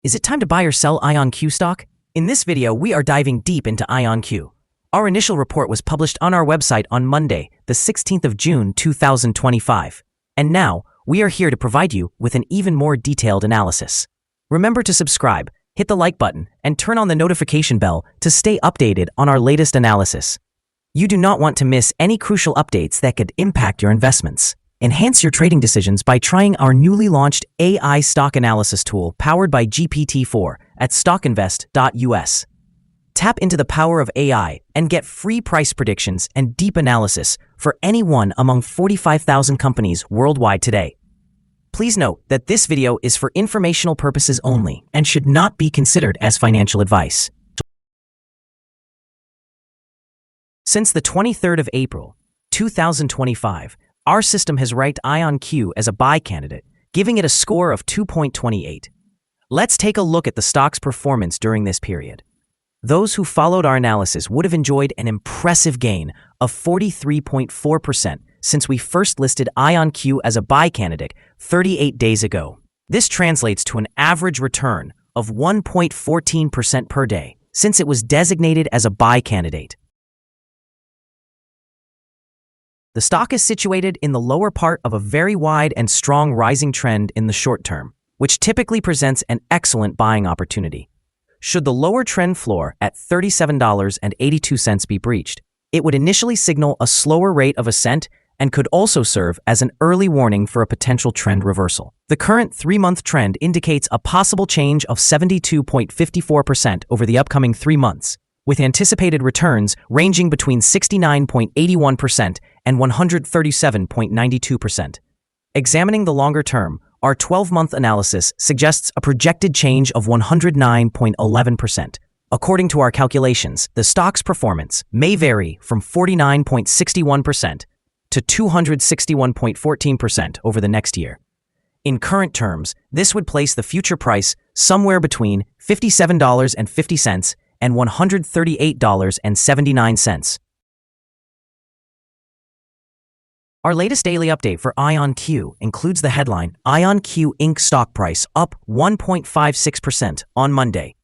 Is it time to buy or sell IONQ stock? In this video, we are diving deep into IONQ. Our initial report was published on our website on Monday, the 16th of June, 2025. And now, we are here to provide you with an even more detailed analysis. Remember to subscribe, hit the like button, and turn on the notification bell to stay updated on our latest analysis. You do not want to miss any crucial updates that could impact your investments. Enhance your trading decisions by trying our newly launched AI stock analysis tool powered by GPT-4 at StockInvest.us. Tap into the power of AI and get free price predictions and deep analysis for any one among 45,000 companies worldwide today. Please note that this video is for informational purposes only and should not be considered as financial advice. Since the 23rd of April, 2025, our system has ranked IONQ as a buy candidate, giving it a score of 2.28. Let's take a look at the stock's performance during this period. Those who followed our analysis would have enjoyed an impressive gain of 43.4% since we first listed IONQ as a buy candidate 38 days ago. This translates to an average return of 1.14% per day since it was designated as a buy candidate. The stock is situated in the lower part of a very wide and strong rising trend in the short term, which typically presents an excellent buying opportunity. Should the lower trend floor at $37.82 be breached, it would initially signal a slower rate of ascent and could also serve as an early warning for a potential trend reversal. The current 3-month trend indicates a possible change of 72.54% over the upcoming 3 months, with anticipated returns ranging between 69.81% and 137.92%. Examining the longer term, our 12-month analysis suggests a projected change of 109.11%. According to our calculations, the stock's performance may vary from 49.61% to 261.14% over the next year. In current terms, this would place the future price somewhere between $57.50 and $138.79. Our latest daily update for IONQ includes the headline, IONQ Inc. stock price up 1.56% on Monday.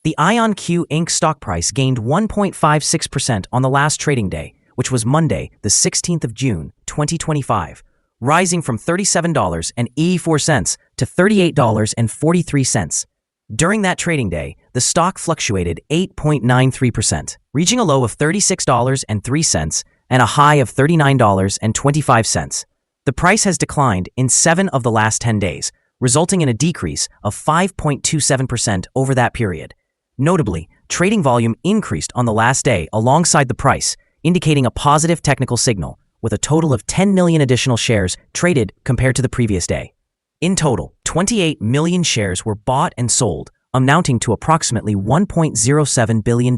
The IONQ Inc. stock price gained 1.56% on the last trading day, which was Monday, the 16th of June, 2025, rising from $37.84 to $38.43. During that trading day, the stock fluctuated 8.93%, reaching a low of $36.03 and a high of $39.25. The price has declined in 7 of the last 10 days, resulting in a decrease of 5.27% over that period. Notably, trading volume increased on the last day alongside the price, indicating a positive technical signal, with a total of 10 million additional shares traded compared to the previous day. In total, 28 million shares were bought and sold, amounting to approximately $1.07 billion.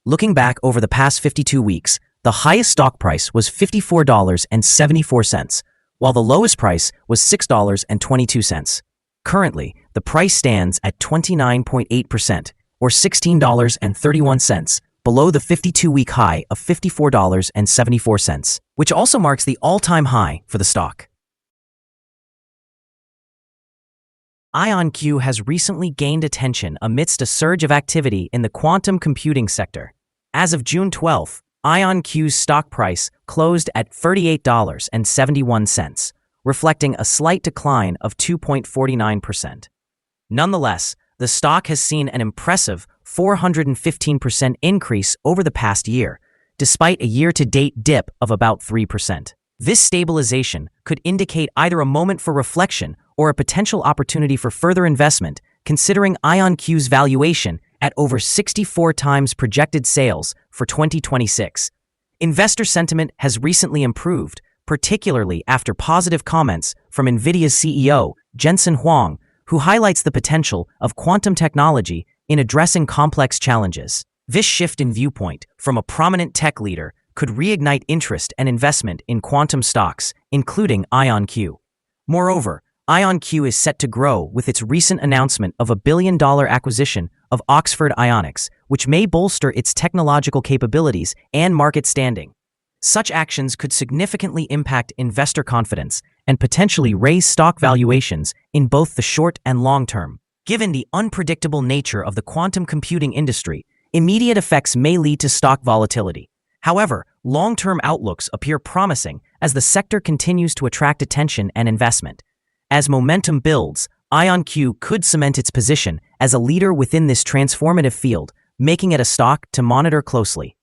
Looking back over the past 52 weeks, the highest stock price was $54.74, while the lowest price was $6.22. Currently, the price stands at 29.8%, or $16.31, below the 52-week high of $54.74, which also marks the all-time high for the stock. IONQ has recently gained attention amidst a surge of activity in the quantum computing sector. As of June 12th, IONQ's stock price closed at $38.71, reflecting a slight decline of 2.49%. Nonetheless, the stock has seen an impressive 415% increase over the past year, despite a year-to-date dip of about 3%. This stabilization could indicate either a moment for reflection or a potential opportunity for further investment, considering IONQ's valuation at over 64 times projected sales for 2026. Investor sentiment has recently improved, particularly after positive comments from NVIDIA's CEO, Jensen Huang, who highlights the potential of quantum technology in addressing complex challenges. This shift in viewpoint from a prominent tech leader could reignite interest and investment in quantum stocks, including IONQ. Moreover, IONQ is set to grow with its recent announcement of a $1 billion acquisition of Oxford Ionics, which may bolster its technological capabilities and market standing. Such actions could significantly impact investor confidence and potentially raise stock valuations in both the short and long term. Given the unpredictable nature of the quantum computing industry, immediate effects may lead to stock volatility. However, long-term outlooks appear promising as the sector continues to attract attention and investment. As momentum builds, IONQ could cement its position as a leader within this transformative field, making it a stock to monitor closely.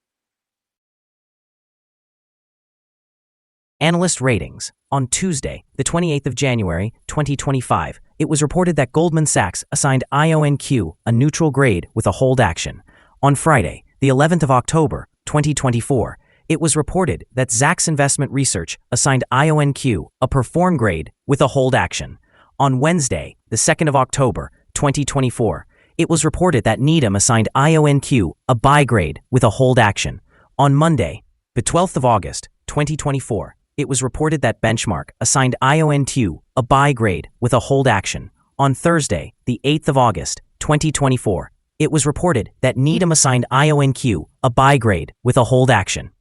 Analyst ratings. On Tuesday, the 28th of January, 2025, it was reported that Goldman Sachs assigned IONQ a neutral grade with a hold action. On Friday, the 11th of October, 2024, it was reported that Zacks Investment Research assigned IONQ a perform grade with a hold action. On Wednesday, the 2nd of October, 2024, it was reported that Needham assigned IONQ a buy grade with a hold action. On Monday, the 12th of August, 2024, it was reported that Benchmark assigned IONQ a buy grade with a hold action. On Thursday, the 8th of August, 2024, it was reported that Needham assigned IONQ a buy grade with a hold action.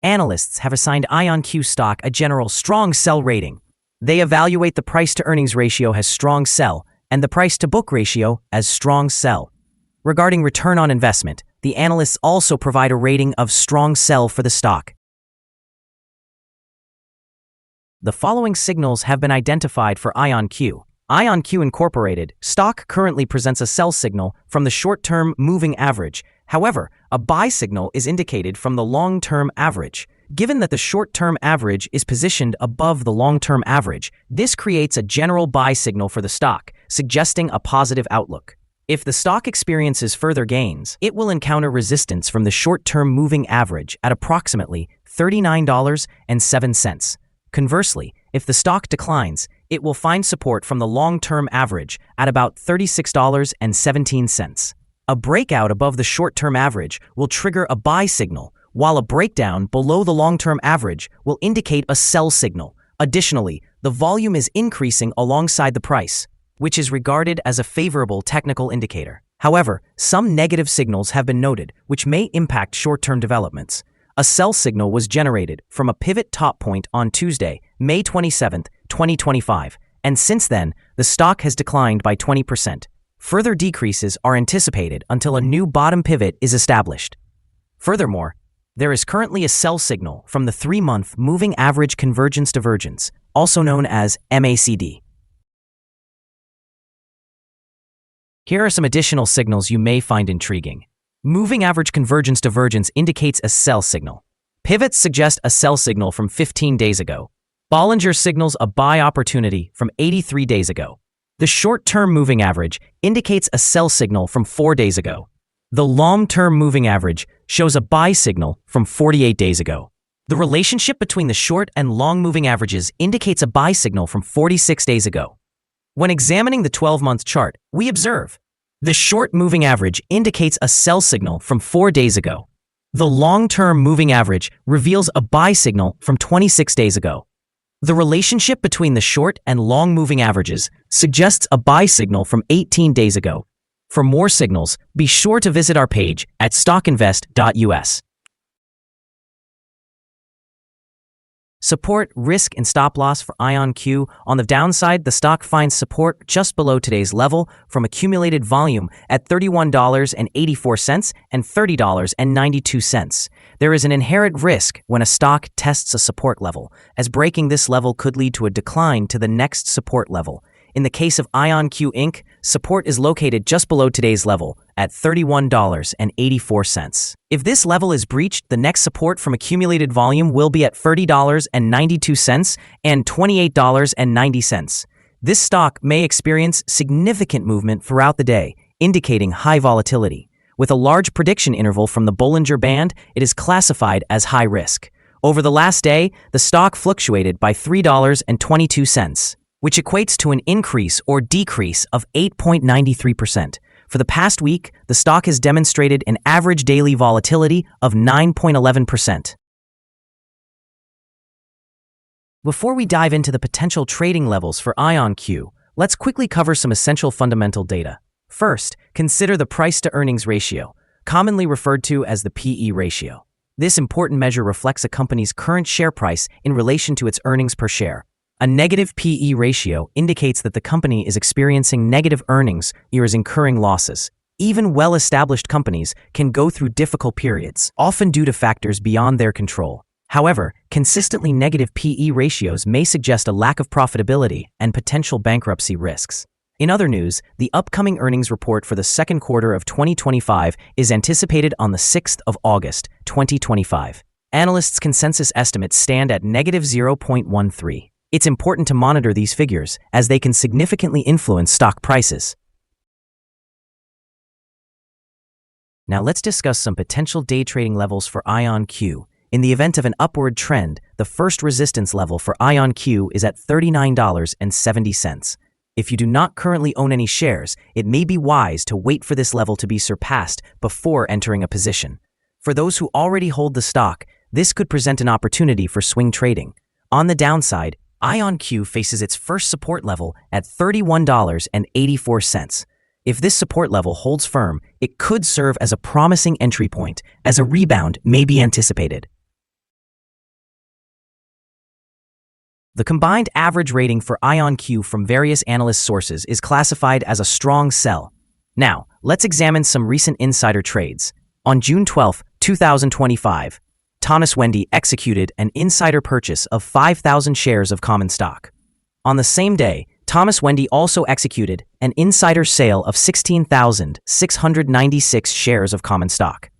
Analysts have assigned IONQ stock a general strong sell rating. They evaluate the price-to-earnings ratio as strong sell and the price-to-book ratio as strong sell. Regarding return on investment, the analysts also provide a rating of strong sell for the stock. The following signals have been identified for IONQ. IONQ Incorporated stock currently presents a sell signal from the short-term moving average. However, a buy signal is indicated from the long-term average. Given that the short-term average is positioned above the long-term average, this creates a general buy signal for the stock, suggesting a positive outlook. If the stock experiences further gains, it will encounter resistance from the short-term moving average at approximately $39.07. Conversely, if the stock declines, it will find support from the long-term average at about $36.17. A breakout above the short-term average will trigger a buy signal, while a breakdown below the long-term average will indicate a sell signal. Additionally, the volume is increasing alongside the price, which is regarded as a favorable technical indicator. However, some negative signals have been noted, which may impact short-term developments. A sell signal was generated from a pivot top point on Tuesday, May 27, 2025, and since then, the stock has declined by 20%. Further decreases are anticipated until a new bottom pivot is established. Furthermore, there is currently a sell signal from the 3-month moving average convergence divergence, also known as MACD. Here are some additional signals you may find intriguing. Moving average convergence divergence indicates a sell signal. Pivots suggest a sell signal from 15 days ago. Bollinger signals a buy opportunity from 83 days ago. The short-term moving average indicates a sell signal from 4 days ago. The long-term moving average shows a buy signal from 48 days ago. The relationship between the short and long moving averages indicates a buy signal from 46 days ago. When examining the 12-month chart, we observe the short moving average indicates a sell signal from 4 days ago. The long-term moving average reveals a buy signal from 26 days ago. The relationship between the short and long moving averages suggests a buy signal from 18 days ago. For more signals, be sure to visit our page at StockInvest.us. Support, risk, and stop loss for IONQ. On the downside, the stock finds support just below today's level from accumulated volume at $31.84 and $30.92. There is an inherent risk when a stock tests a support level, as breaking this level could lead to a decline to the next support level. In the case of IONQ Inc., support is located just below today's level at $31.84. If this level is breached, the next support from accumulated volume will be at $30.92 and $28.90. This stock may experience significant movement throughout the day, indicating high volatility. With a large prediction interval from the Bollinger Band, it is classified as high risk. Over the last day, the stock fluctuated by $3.22. Which equates to an increase or decrease of 8.93%. For the past week, the stock has demonstrated an average daily volatility of 9.11%. Before we dive into the potential trading levels for IONQ, let's quickly cover some essential fundamental data. First, consider the price-to-earnings ratio, commonly referred to as the PE ratio. This important measure reflects a company's current share price in relation to its earnings per share. A negative PE ratio indicates that the company is experiencing negative earnings or is incurring losses. Even well-established companies can go through difficult periods, often due to factors beyond their control. However, consistently negative PE ratios may suggest a lack of profitability and potential bankruptcy risks. In other news, the upcoming earnings report for the second quarter of 2025 is anticipated on the 6th of August, 2025. Analysts' consensus estimates stand at negative 0.13. It's important to monitor these figures, as they can significantly influence stock prices. Now let's discuss some potential day trading levels for IONQ. In the event of an upward trend, the first resistance level for IONQ is at $39.70. If you do not currently own any shares, it may be wise to wait for this level to be surpassed before entering a position. For those who already hold the stock, this could present an opportunity for swing trading. On the downside, IONQ faces its first support level at $31.84. If this support level holds firm, it could serve as a promising entry point, as a rebound may be anticipated. The combined average rating for IONQ from various analyst sources is classified as a strong sell. Now, let's examine some recent insider trades. On June 12, 2025, Thomas Wendy executed an insider purchase of 5,000 shares of common stock. On the same day, Thomas Wendy also executed an insider sale of 16,696 shares of common stock.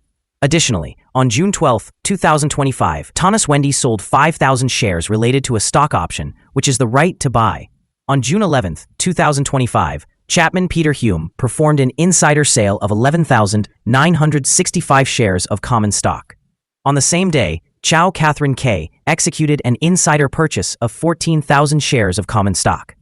Additionally, on June 12, 2025, Thomas Wendy sold 5,000 shares related to a stock option, which is the right to buy. On June 11, 2025, Chapman Peter Hume performed an insider sale of 11,965 shares of common stock. On the same day, Chow Catherine K. executed an insider purchase of 14,000 shares of common stock.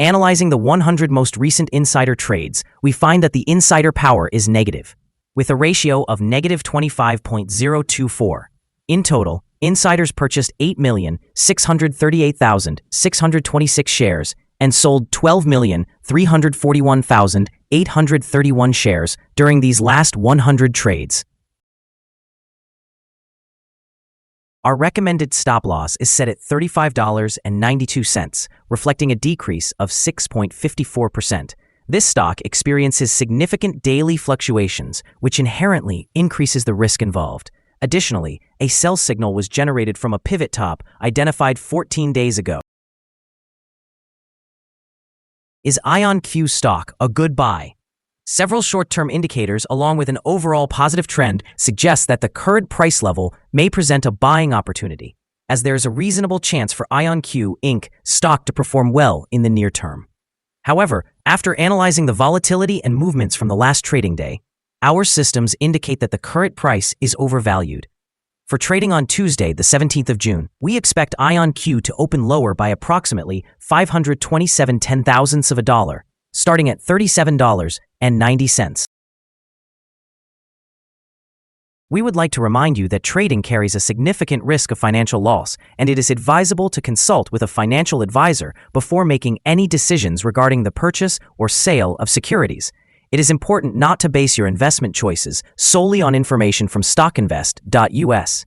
Analyzing the 100 most recent insider trades, we find that the insider power is negative, with a ratio of negative 25.024. In total, insiders purchased 8,638,626 shares and sold 12,341,831 shares during these last 100 trades. Our recommended stop loss is set at $35.92, reflecting a decrease of 6.54%. This stock experiences significant daily fluctuations, which inherently increases the risk involved. Additionally, a sell signal was generated from a pivot top identified 14 days ago. Is IONQ stock a good buy? Several short-term indicators, along with an overall positive trend, suggest that the current price level may present a buying opportunity, as there is a reasonable chance for IONQ Inc. stock to perform well in the near term. However, after analyzing the volatility and movements from the last trading day, our systems indicate that the current price is overvalued. For trading on Tuesday, the 17th of June, we expect IONQ to open lower by approximately 527 $0.10, starting at $37.90. We would like to remind you that trading carries a significant risk of financial loss, and it is advisable to consult with a financial advisor before making any decisions regarding the purchase or sale of securities. It is important not to base your investment choices solely on information from StockInvest.us.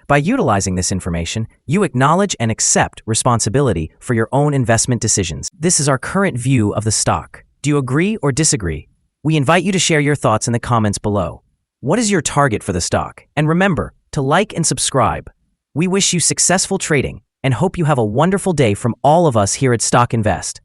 By utilizing this information, you acknowledge and accept responsibility for your own investment decisions. This is our current view of the stock. Do you agree or disagree? We invite you to share your thoughts in the comments below. What is your target for the stock? And remember to like and subscribe. We wish you successful trading and hope you have a wonderful day from all of us here at Stock Invest.